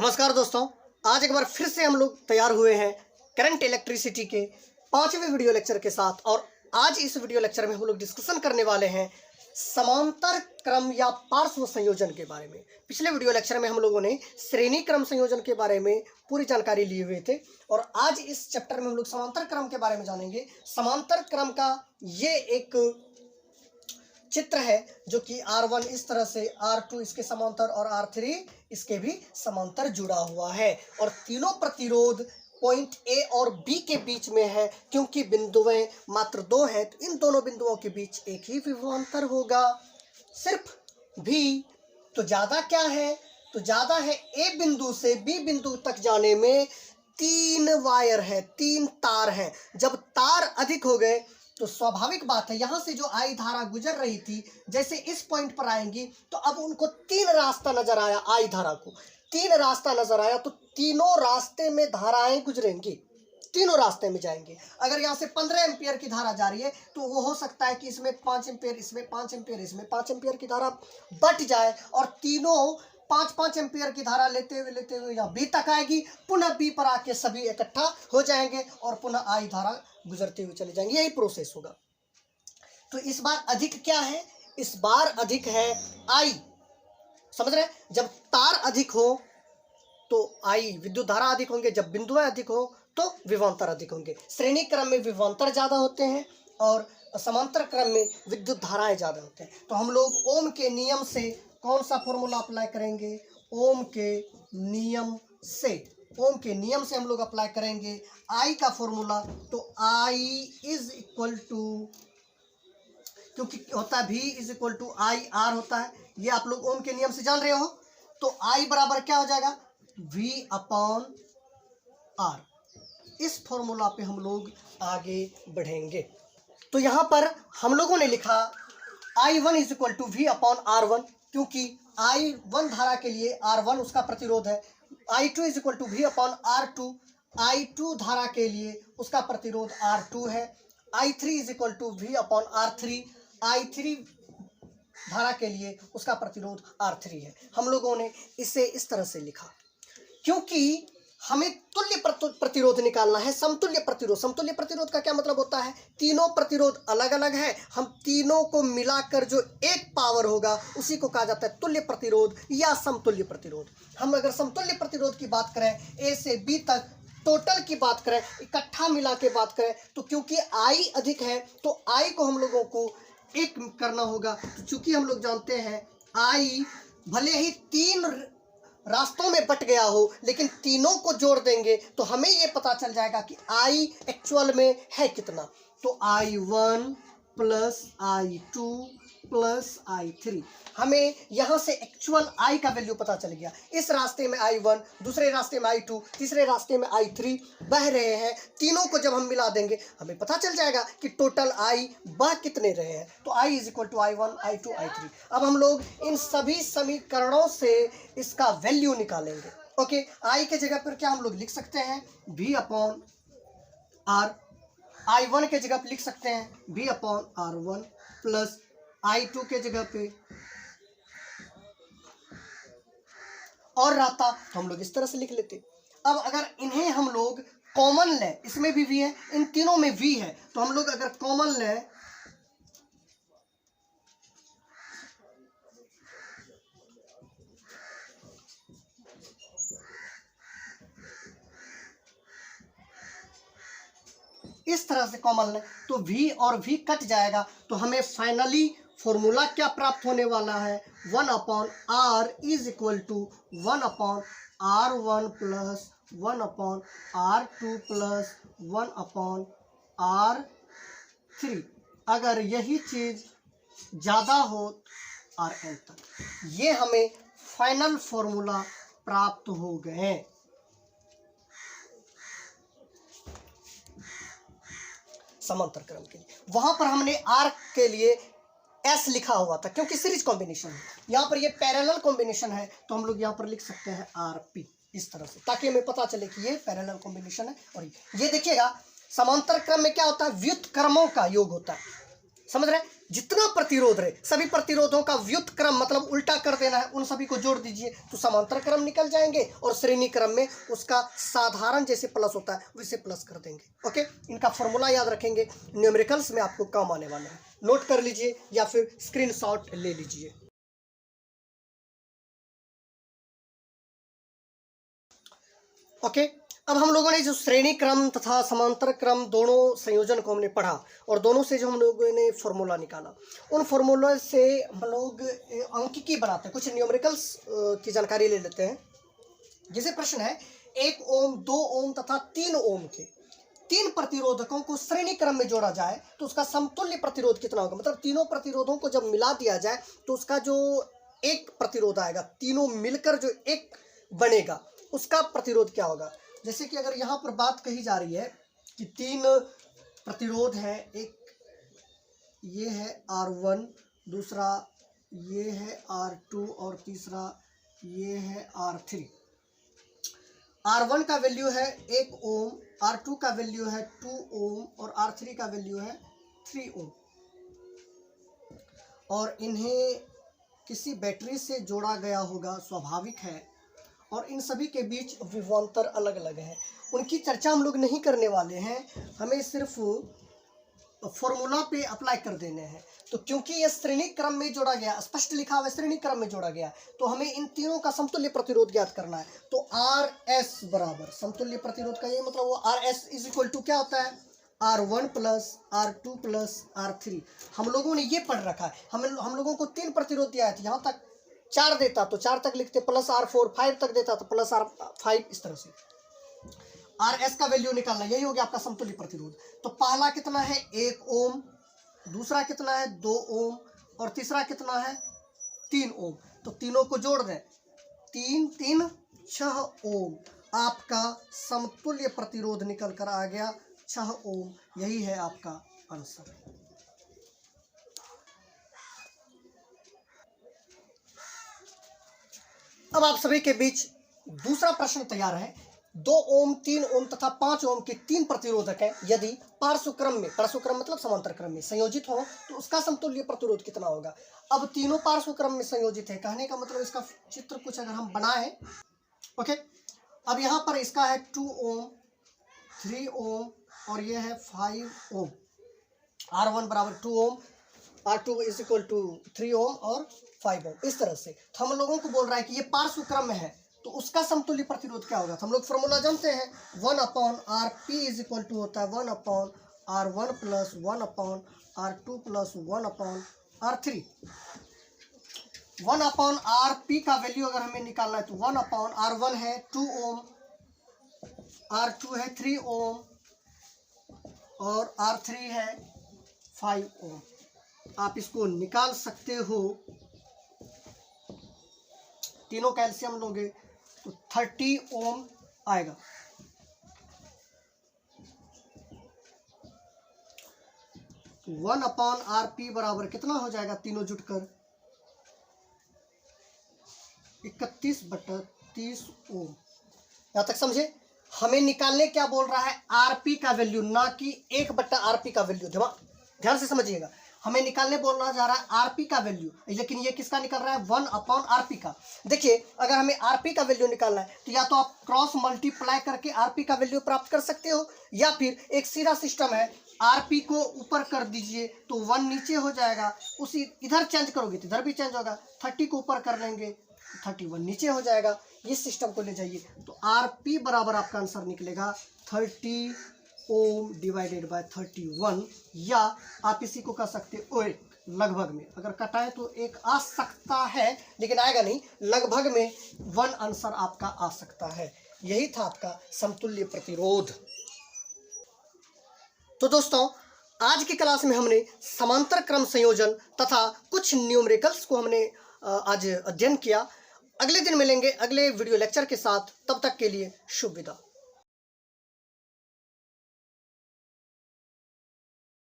नमस्कार दोस्तों, आज एक बार फिर से हम लोग तैयार हुए हैं करंट इलेक्ट्रिसिटी के 5वें वीडियो लेक्चर के साथ। और आज इस वीडियो लेक्चर में हम लोग डिस्कशन करने वाले हैं समांतर क्रम या पार्श्व संयोजन के बारे में। पिछले वीडियो लेक्चर में हम लोगों ने श्रेणी क्रम संयोजन के बारे में पूरी जानकारी लिए हुए थे और आज इस चैप्टर में हम लोग समांतर क्रम के बारे में जानेंगे। समांतर क्रम का ये एक चित्र है जो कि R1 इस तरह से, R2 इसके समांतर और R3 इसके भी समांतर जुड़ा हुआ है और तीनों प्रतिरोध पॉइंट A और B के बीच में है। क्योंकि बिंदुएं मात्र दो हैं तो इन दोनों बिंदुओं के बीच एक ही विभवांतर होगा। सिर्फ भी तो ज़्यादा क्या है, तो ज़्यादा है A बिंदु से B बिंदु तक जाने में 3 वायर है, 3 तार हैं। जब तार अधिक हो गए तो स्वाभाविक बात है, यहाँ से जो आई धारा गुजर रही थी जैसे इस पॉइंट पर आएंगी तो अब उनको 3 रास्ता नजर आया। आई धारा को 3 रास्ता नजर आया तो तीनों रास्ते में धाराएं गुजरेंगी, तीनों रास्ते में जाएंगे। अगर यहाँ से 15 एम्पियर की धारा जा रही है तो वो हो सकता है कि इसमें 5 एम्पियर, इसमें 5 एम्पियर, इसमें 5 एम्पियर की धारा बट जाए और तीनों 5-5 एम्पियर की धारा लेते हुए यहाँ बी तक आएगी। पुनः बी पर आके सभी इकट्ठा हो जाएंगे और पुनः आई धारा गुजरते हुए चले जाएंगे। यही प्रोसेस होगा। तो इस बार अधिक क्या है, इस बार अधिक है आई। समझ रहे हैं? जब तार अधिक हो तो आई विद्युत धारा अधिक होंगे, जब बिंदुएं अधिक हो तो विभवांतर अधिक होंगे। श्रेणी क्रम में विभवांतर ज्यादा होते हैं और समांतर क्रम में विद्युत धाराएं ज्यादा होते हैं। तो हम लोग ओम के नियम से कौन सा फॉर्मूला अप्लाई करेंगे? ओम के नियम से, ओम के नियम से हम लोग अप्लाई करेंगे आई का फॉर्मूला। तो आई इज इक्वल टू, क्योंकि होता है V is equal to I R होता है, ये आप लोग ओम के नियम से जान रहे हो। तो आई बराबर क्या हो जाएगा? V upon R. इस फॉर्मूला पे हम लोग आगे बढ़ेंगे। तो यहाँ पर हम लोगों ने लिखा I1 is equal to V upon R1, क्योंकि I1 धारा के लिए R1 उसका प्रतिरोध है। I2 is equal to V upon R2, I2 धारा के लिए उसका प्रतिरोध R2 है। I3 is equal to V upon R3, I3 धारा के लिए उसका प्रतिरोध R3 है। हम लोगों ने इसे इस तरह से लिखा क्योंकि हमें तुल्य प्रतिरोध निकालना है। समतुल्य प्रतिरोध, समतुल्य प्रतिरोध का क्या मतलब होता है? तीनों प्रतिरोध अलग अलग है, हम तीनों को मिलाकर जो एक पावर होगा उसी को कहा जाता है तुल्य प्रतिरोध या समतुल्य प्रतिरोध। हम अगर समतुल्य प्रतिरोध की बात करें, ए से बी तक टोटल की बात करें, इकट्ठा मिला के बात करें, तो क्योंकि आई अधिक है तो आई को हम लोगों को एक करना होगा। चूंकि हम लोग जानते हैं आई भले ही 3 रास्तों में बट गया हो लेकिन तीनों को जोड़ देंगे तो हमें ये पता चल जाएगा कि आई एक्चुअल में है कितना। तो I1 plus I2 plus I3, हमें यहाँ से एक्चुअल आई का वैल्यू पता चल गया। इस रास्ते में I1, दूसरे रास्ते में I2, तीसरे रास्ते में I3 बह रहे हैं। तीनों को जब हम मिला देंगे हमें पता चल जाएगा कि टोटल आई बह कितने रहे हैं। तो I is equal to I1, I2, I3। अब हम लोग इन सभी समीकरणों से इसका वैल्यू निकालेंगे। ओके, आई के जगह पर क्या हम लोग लिख सकते हैं? V upon are. I1 के जगह पर लिख सकते हैं V upon R1 plus I2 के जगह पे और रहता तो हम लोग इस तरह से लिख लेते। अब अगर इन्हें हम लोग कॉमन लें, इसमें भी V है, इन तीनों में V है, तो हम लोग अगर कॉमन लें इस तरह से कॉमन लें तो V और V कट जाएगा। तो हमें फाइनली फॉर्मूला क्या प्राप्त होने वाला है? 1 upon R is equal to 1 upon R1 plus 1 upon R2 plus 1 upon R3। अगर यही चीज ज़्यादा हो Rn तक, ये हमें फाइनल फॉर्मूला प्राप्त हो गए। समांतर क्रम के लिए वहां पर हमने R के लिए S लिखा हुआ था क्योंकि सीरीज कॉम्बिनेशन है। यहाँ पर ये पैरेलल कॉम्बिनेशन है तो हम लोग यहाँ पर लिख सकते हैं RP इस तरह से, ताकि हमें पता चले कि ये पैरेलल कॉम्बिनेशन है। और ये देखिएगा समांतर क्रम में क्या होता है? व्युत्क्रमों का योग होता है। समझ रहे हैं? जितना प्रतिरोध रहे सभी प्रतिरोधों का व्युत्क्रम मतलब उल्टा कर देना है, उन सभी को जोड़ दीजिए तो समांतर क्रम निकल जाएंगे और श्रेणी क्रम में उसका साधारण जैसे प्लस होता है वैसे प्लस कर देंगे। ओके, इनका फॉर्मूला याद रखेंगे, न्यूमेरिकल्स में आपको काम आने वाला है, नोट कर लीजिए या फिर स्क्रीनशॉट ले लीजिए। ओके, अब हम लोगों ने जो श्रेणी क्रम तथा समांतर क्रम दोनों संयोजन को हमने पढ़ा और दोनों से जो हम लोगों ने फॉर्मूला निकाला, उन फॉर्मूला से हम लोग अंकिकी बनाते हैं, कुछ न्यूमेरिकल्स की जानकारी ले लेते हैं। जैसे प्रश्न है 1 ओम 2 ओम तथा 3 ओम के 3 प्रतिरोधकों को श्रेणी क्रम में जोड़ा जाए तो उसका समतुल्य प्रतिरोध कितना होगा। मतलब तीनों प्रतिरोधों को जब मिला दिया जाए तो उसका जो एक प्रतिरोध आएगा, तीनों मिलकर जो एक बनेगा उसका प्रतिरोध क्या होगा। जैसे कि अगर यहाँ पर बात कही जा रही है कि 3 प्रतिरोध है, एक ये है R1, दूसरा ये है R2 और तीसरा ये है R3। R1 का वैल्यू है 1 ओम, R2 का वैल्यू है 2 ओम और R3 का वैल्यू है 3 ओम और इन्हें किसी बैटरी से जोड़ा गया होगा, स्वाभाविक है। और इन सभी के बीच विभवांतर अलग अलग है, उनकी चर्चा हम लोग नहीं करने वाले हैं, हमें सिर्फ फॉर्मूला पे अप्लाई कर देने हैं। तो क्योंकि ये श्रेणी क्रम में जोड़ा गया, स्पष्ट लिखा हुआ श्रेणी क्रम में जोड़ा गया, तो हमें इन तीनों का समतुल्य प्रतिरोध ज्ञात करना है। तो RS बराबर समतुल्य प्रतिरोध का ये मतलब वो RS इज इक्वल टू क्या होता है, R1 plus R2 plus R3। हम लोगों ने ये पढ़ रखा है, हम लोगों को 3 प्रतिरोध दिया है, यहाँ तक 4 देता तो 4 तक लिखते, प्लस R4, 5 तक देता तो प्लस R5, इस तरह से RS का वैल्यू निकालना, यही हो गया आपका समतुल्य प्रतिरोध। तो पहला कितना है 1 ओम, दूसरा कितना है 2 ओम और तीसरा कितना है 3 ओम। तो तीनों को जोड़ दें, 3 3 6 ओम, आपका समतुल्य प्रतिरोध निकल कर आ गया 6 ओम। यही है आपका आंसर। अब आप सभी के बीच दूसरा प्रश्न तैयार है। 2 ओम 3 ओम तथा 5 ओम के 3 प्रतिरोधक हैं, यदि पार्श्वक्रम मतलब समांतर क्रम में संयोजित हो तो उसका समतुल्य प्रतिरोध कितना होगा। अब तीनों पार्श्वक्रम में संयोजित है, कहने का मतलब इसका चित्र कुछ अगर हम बनाए, ओके। अब यहाँ पर इसका है 2 ओम 3 ओम और ये है 5 ओम। R1 बराबर 2 ओम, R2 इज इक्वल टू 3 ओम और 5 ओम, इस तरह से। तो हम लोगों को बोल रहा है कि ये पार्श्वक्रम में है तो उसका समतुल्य प्रतिरोध क्या होगा। तो हम लोग फॉर्मूला जानते हैं, 1/RP इज इक्वल टू होता है 1/R1 plus 1/R2 plus 1/R3। 1/RP का वैल्यू अगर हमें निकालना है तो 1/R1 है 2 ओम, R2 है 3 ओम और R3 है 5 ओम। आप इसको निकाल सकते हो, तीनों कैल्शियम लोगे तो 30 ओम आएगा। तो 1/RP बराबर कितना हो जाएगा, तीनों जुटकर 31/30 ओम। यहां तक समझे। हमें निकालने क्या बोल रहा है, आरपी का वैल्यू, ना कि 1/RP का वैल्यू। ध्यान से समझिएगा, हमें निकालने बोलना जा रहा है आरपी का वैल्यू, लेकिन ये किसका निकल रहा है 1/RP का। देखिए अगर हमें आरपी का वैल्यू निकालना है तो या तो आप क्रॉस मल्टीप्लाई करके आरपी का वैल्यू प्राप्त कर सकते हो, या फिर एक सीधा सिस्टम है, आरपी को ऊपर कर दीजिए तो 1 नीचे हो जाएगा, उसी इधर चेंज करोगे तो इधर भी चेंज होगा, 30 को ऊपर कर लेंगे 31 नीचे हो जाएगा। इस सिस्टम को ले जाइए तो आरपी बराबर आपका आंसर निकलेगा 30 ओम डिवाइडेड बाय 31, या आप इसी को कह सकते हो लगभग में, अगर कटाए तो 1 आ सकता है लेकिन आएगा नहीं, लगभग में 1 आंसर आपका आ सकता है। यही था आपका समतुल्य प्रतिरोध। तो दोस्तों आज की क्लास में हमने समांतर क्रम संयोजन तथा कुछ न्यूमेरिकल्स को हमने आज अध्ययन किया। अगले दिन मिलेंगे अगले वीडियो लेक्चर के साथ, तब तक के लिए शुभ विदा।